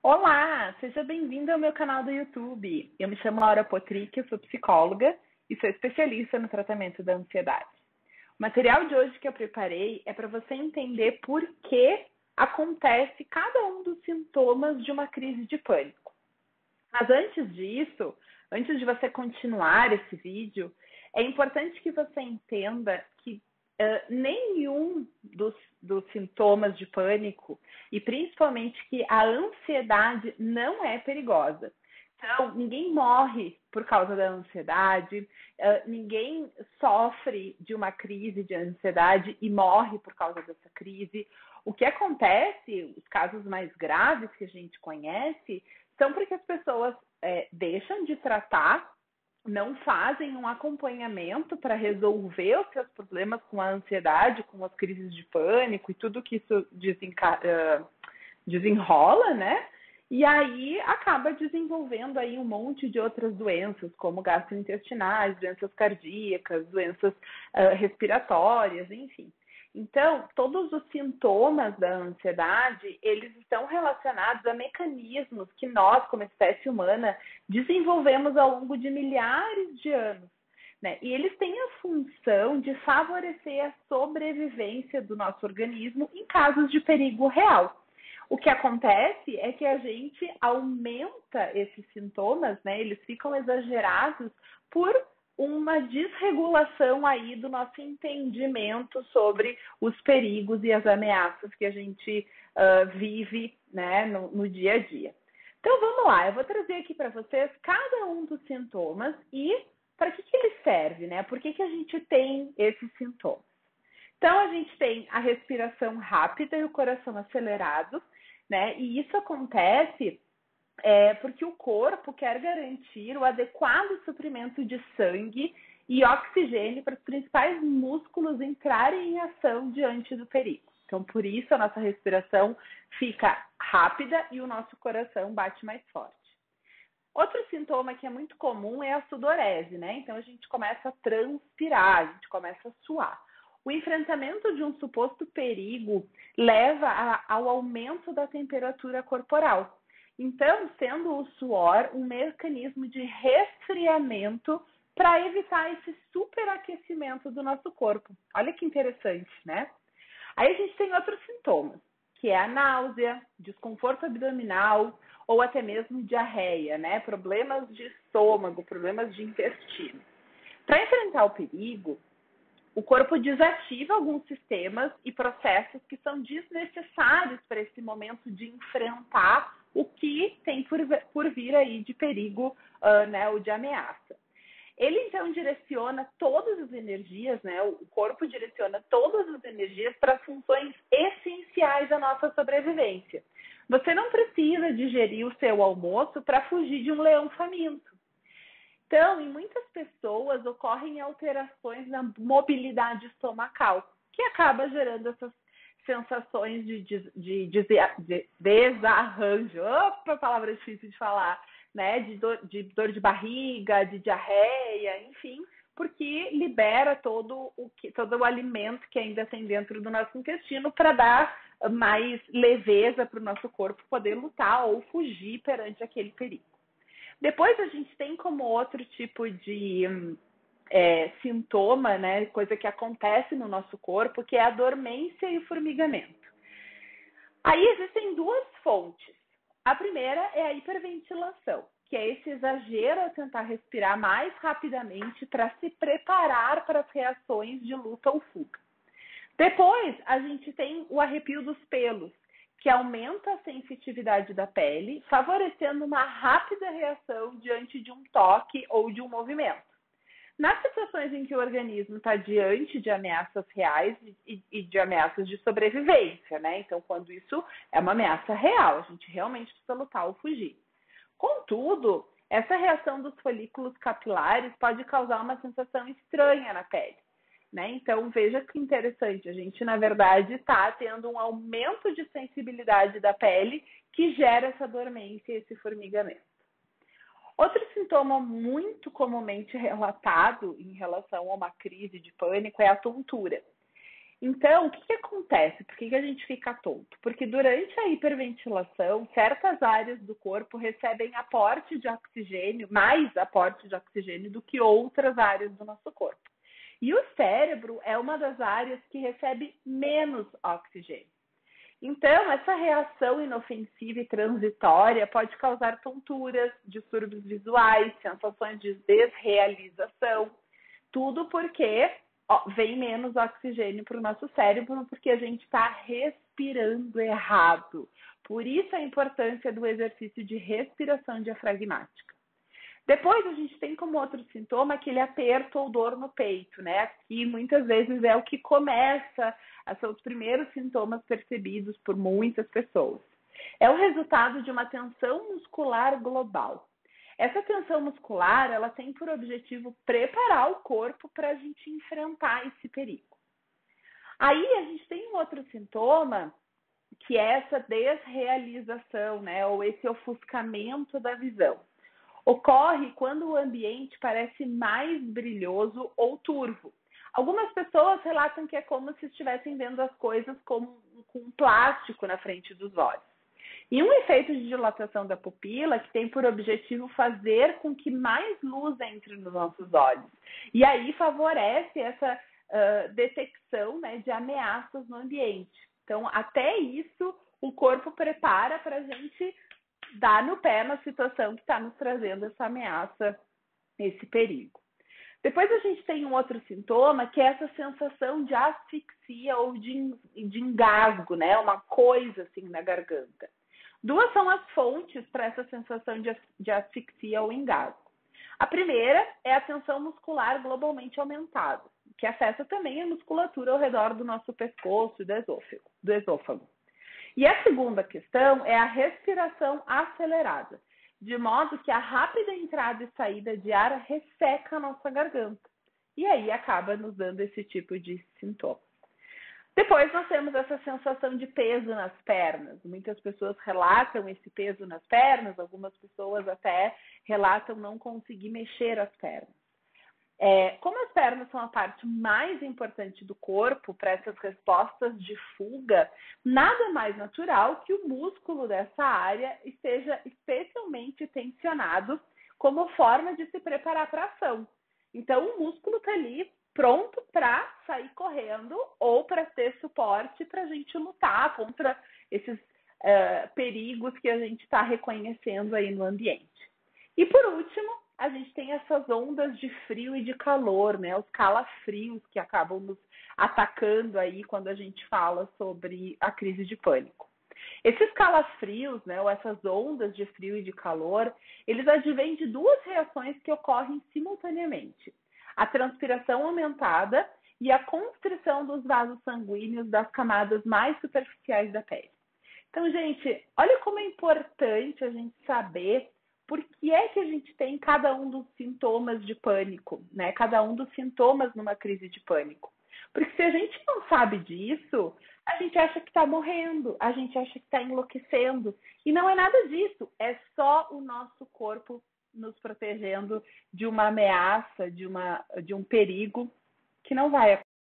Olá, seja bem-vindo ao meu canal do YouTube. Eu me chamo Laura Potrick, eu sou psicóloga e sou especialista no tratamento da ansiedade. O material de hoje que eu preparei é para você entender por que acontece cada um dos sintomas de uma crise de pânico. Mas antes disso, antes de você continuar esse vídeo, é importante que você entenda que nenhum dos sintomas de pânico, e principalmente que a ansiedade não é perigosa. Então, ninguém morre por causa da ansiedade, ninguém sofre de uma crise de ansiedade e morre por causa dessa crise. O que acontece, os casos mais graves que a gente conhece, são porque as pessoas deixam de tratar, não fazem um acompanhamento para resolver os seus problemas com a ansiedade, com as crises de pânico e tudo que isso desenrola, né? E aí acaba desenvolvendo aí um monte de outras doenças, como gastrointestinais, doenças cardíacas, doenças respiratórias, enfim. Então, todos os sintomas da ansiedade, eles estão relacionados a mecanismos que nós, como espécie humana, desenvolvemos ao longo de milhares de anos. Né? E eles têm a função de favorecer a sobrevivência do nosso organismo em casos de perigo real. O que acontece é que a gente aumenta esses sintomas, né? Eles ficam exagerados por uma desregulação aí do nosso entendimento sobre os perigos e as ameaças que a gente vive, né, no dia a dia. Então vamos lá, eu vou trazer aqui para vocês cada um dos sintomas e para que ele serve, né? Por que a gente tem esses sintomas? Então a gente tem a respiração rápida e o coração acelerado, né? E isso acontece porque o corpo quer garantir o adequado suprimento de sangue e oxigênio para os principais músculos entrarem em ação diante do perigo. Então, por isso, a nossa respiração fica rápida e o nosso coração bate mais forte. Outro sintoma que é muito comum é a sudorese, né? Então, a gente começa a transpirar, a gente começa a suar. O enfrentamento de um suposto perigo leva ao aumento da temperatura corporal. Então, sendo o suor um mecanismo de resfriamento para evitar esse superaquecimento do nosso corpo. Olha que interessante, né? Aí a gente tem outros sintomas, que é a náusea, desconforto abdominal ou até mesmo diarreia, né? Problemas de estômago, problemas de intestino. Para enfrentar o perigo, o corpo desativa alguns sistemas e processos que são desnecessários para esse momento de enfrentar o que tem por vir aí de perigo, né, ou de ameaça. Ele, então, direciona todas as energias, né? O corpo direciona todas as energias para funções essenciais da nossa sobrevivência. Você não precisa digerir o seu almoço para fugir de um leão faminto. Então, em muitas pessoas ocorrem alterações na mobilidade estomacal, que acaba gerando essas sensações de desarranjo. Opa, palavra difícil de falar, né? De dor de barriga, de diarreia, enfim, porque libera todo o alimento que ainda tem dentro do nosso intestino para dar mais leveza para o nosso corpo poder lutar ou fugir perante aquele perigo. Depois a gente tem como outro tipo de sintoma, né, coisa que acontece no nosso corpo, que é a dormência e o formigamento. Aí existem duas fontes. A primeira é a hiperventilação, que é esse exagero a tentar respirar mais rapidamente para se preparar para as reações de luta ou fuga. Depois, a gente tem o arrepio dos pelos, que aumenta a sensitividade da pele, favorecendo uma rápida reação diante de um toque ou de um movimento. Nas situações em que o organismo está diante de ameaças reais e de ameaças de sobrevivência, né? Então, quando isso é uma ameaça real, a gente realmente precisa lutar ou fugir. Contudo, essa reação dos folículos capilares pode causar uma sensação estranha na pele. Né? Então, veja que interessante, a gente, na verdade, está tendo um aumento de sensibilidade da pele que gera essa dormência e esse formigamento. Outro sintoma muito comumente relatado em relação a uma crise de pânico é a tontura. Então, o que que acontece? Por que que a gente fica tonto? Porque durante a hiperventilação, certas áreas do corpo recebem aporte de oxigênio, mais aporte de oxigênio do que outras áreas do nosso corpo. E o cérebro é uma das áreas que recebe menos oxigênio. Então, essa reação inofensiva e transitória pode causar tonturas, distúrbios visuais, sensações de desrealização, tudo porque vem menos oxigênio para o nosso cérebro, porque a gente está respirando errado. Por isso a importância do exercício de respiração diafragmática. Depois a gente tem como outro sintoma aquele aperto ou dor no peito, né? Aqui muitas vezes é o que começa a ser os primeiros sintomas percebidos por muitas pessoas. É o resultado de uma tensão muscular global. Essa tensão muscular, ela tem por objetivo preparar o corpo para a gente enfrentar esse perigo. Aí a gente tem um outro sintoma, que é essa desrealização, né? Ou esse ofuscamento da visão. Ocorre quando o ambiente parece mais brilhoso ou turvo. Algumas pessoas relatam que é como se estivessem vendo as coisas com um plástico na frente dos olhos. E um efeito de dilatação da pupila que tem por objetivo fazer com que mais luz entre nos nossos olhos. E aí favorece essa detecção, né, de ameaças no ambiente. Então, até isso, o corpo prepara para a gente dar no pé na situação que está nos trazendo essa ameaça, esse perigo. Depois a gente tem um outro sintoma, que é essa sensação de asfixia ou de engasgo, né? Uma coisa assim na garganta. Duas são as fontes para essa sensação de asfixia ou engasgo. A primeira é a tensão muscular globalmente aumentada, que afeta também a musculatura ao redor do nosso pescoço e do esôfago. E a segunda questão é a respiração acelerada, de modo que a rápida entrada e saída de ar resseca a nossa garganta. E aí acaba nos dando esse tipo de sintoma. Depois nós temos essa sensação de peso nas pernas. Muitas pessoas relatam esse peso nas pernas, algumas pessoas até relatam não conseguir mexer as pernas. Como as pernas são a parte mais importante do corpo para essas respostas de fuga, nada mais natural que o músculo dessa área esteja especialmente tensionado como forma de se preparar para a ação. Então, o músculo está ali pronto para sair correndo ou para ter suporte para a gente lutar contra esses perigos que a gente está reconhecendo aí no ambiente. E por último, a gente tem essas ondas de frio e de calor, né? Os calafrios que acabam nos atacando aí quando a gente fala sobre a crise de pânico. Esses calafrios, né, ou essas ondas de frio e de calor, eles advêm de duas reações que ocorrem simultaneamente. A transpiração aumentada e a constrição dos vasos sanguíneos das camadas mais superficiais da pele. Então, gente, olha como é importante a gente saber por que é que a gente tem cada um dos sintomas de pânico, né? Cada um dos sintomas numa crise de pânico. Porque se a gente não sabe disso, a gente acha que está morrendo, a gente acha que está enlouquecendo. E não é nada disso, é só o nosso corpo nos protegendo de uma ameaça, de um perigo que não vai acontecer.